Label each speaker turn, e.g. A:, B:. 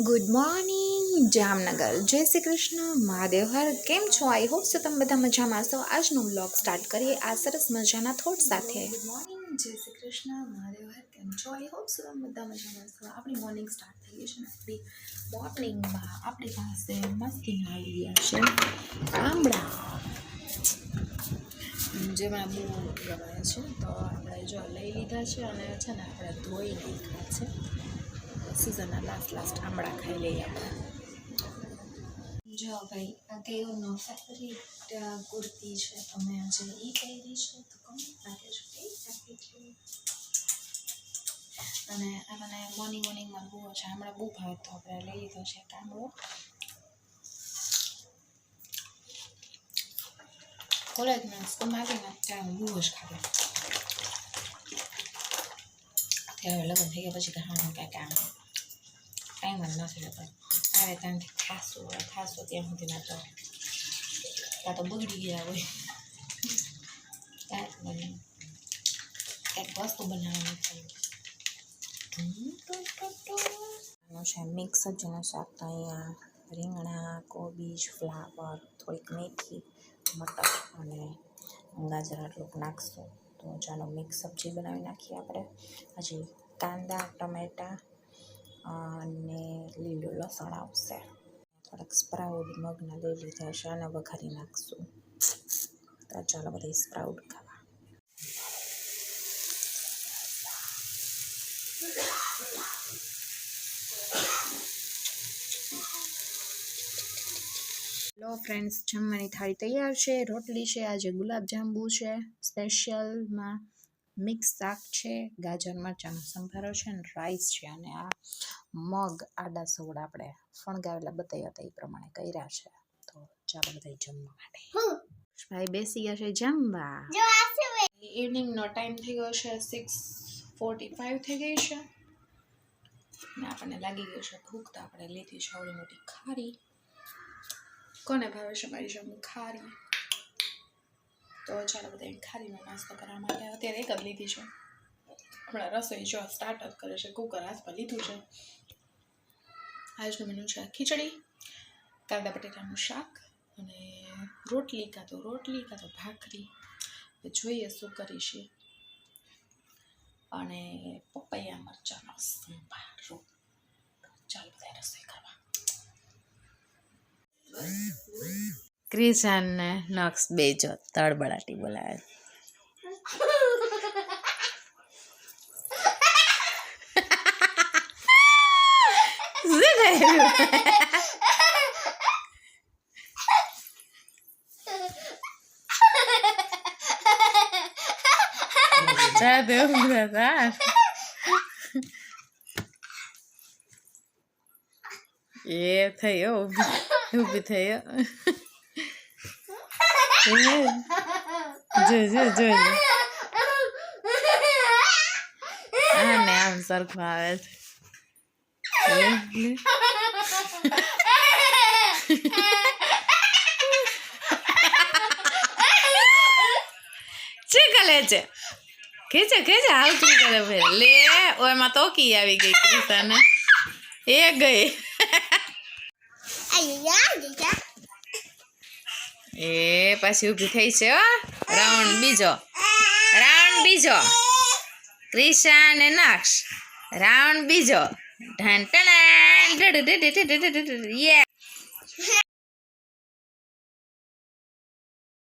A: Good morning Jamnagar, જય શ્રી કૃષ્ણ, મહાદેવ હર. કેમ છો? આઈ હોપ સો તમે બધા મજામાં હશો. આજનો વ્લોગ સ્ટાર્ટ કરીએ આ સરસ મજાના થોટ સાથે. ગુડ મોર્નિંગ, જય શ્રી કૃષ્ણ, મહાદેવ હર. કેમ છો? આઈ હોપ સો તમે બધા મજામાં હશો. આપણી મોર્નિંગ સ્ટાર્ટ થઈ ગઈ છે ને. આપણી મોર્નિંગમાં આપણી પાસે મસ્તી આવી ગયા છે આંબળા, જેમાં બહુ ગવાય છે. તો આપણે જો લઈ લીધા છે અને છે ને આપણે ધોઈ નાખ્યા છે. સિઝનના લાસ્ટ આંબળા ખાઈ લઈએ આપણે. જો ભાઈ, આ કેયોનો ફેવરિટ કુર્તી છે. તમે આજે એ પહેરી છે તો કમેન્ટ નાખે છો કે રાખી છે. અને મને મોર્નિંગમાં બહુ છે આંબળા બહુ ભાવે, તો આપણે લઈ લીધો છે આંબળો. કોલેજમાં સ્કૂલમાં ત્યાં બહુ જ ખાવે. ત્યારે લગ્ન થઈ ગયા પછી કહાનું કાંઈ ટાઈમ જ નથી રહેતો. આવે ત્યાંથી ખાસો ત્યાં સુધી ના તો ત્યાં તો બગડી ગયા હોય. કંઈક વસ્તુ બનાવવાની છે. મિક્સ સબ્જીનું શાક તો અહીંયા રીંગણા, કોબીજ, ફ્લાવર, થોડીક મેથી, મટર અને ગાજર આટલું નાખશું. તો ચાલો મિક્સ સબ્જી બનાવી નાખીએ આપણે. હજી કાંદા, ટમેટાં અને લીલું લસણ આવશે. થોડાક સ્પ્રાઉટ મગના લઈ લીધા છે, આને વઘારી નાખશું. તો ચાલો બધા સ્પ્રાઉટ ખાવા. હેલો ફ્રેન્ડ્સ, જમવાની થાળી તૈયાર છે. રોટલી છે, આજે ગુલાબજાંબુ છે, સ્પેશિયલમાં મિક્સ શાક છે, ગાજર મરચાંનો સંભારો છે અને રાઈસ છે. અને આ મગ આડા સવડા આપણે ફણગાવેલા બતાવ્યા હતા એ પ્રમાણે કર્યા છે. તો ચાલો બધા જમવા માટે. ભાઈ બેસી ગયા છે જમવા. ઇવનિંગનો ટાઈમ થઈ ગયો છે, 6:45 થઈ ગઈ છે ને આપણને લાગી ગયો છે ભૂખ. તો આપણે લીધી છે આવડી મોટી ખારી. કોને ભાવે છે મારી જેમ ખારી? તો ચાલો બધા ખારીનો નાસ્તો કરવા માટે અત્યારે એક જ લીધી છે. હમણાં રસોઈ જો સ્ટાર્ટ જ કરે છે, કુકર હાથમાં લીધું છે. આજનું મેનુ છે ખીચડી, કાંદા બટેટાનું શાક અને રોટલી કાં તો ભાખરી, જોઈએ શું કરીશું. અને પપૈયા મરચાંનો સંભારો. ચાલો બધા રસોઈ કરવા. ક્રિશાન ને નક્સ બેજો તળબડાટી બોલાવે. એ થયો ઊભી થયો. જો આને આમ સરખું આવે છે. ચીકલે છે ખેંચે આવતું કરે ભાઈ. લે ઓમાં તો કી આવી ગઈ ક્રિશાને. એ ગઈ. એ પાછી ઊભી થઈ છે. રાઉન્ડ બીજો ક્રિશા ને નક્ષ. રાઉન્ડ બીજો. ઢન યે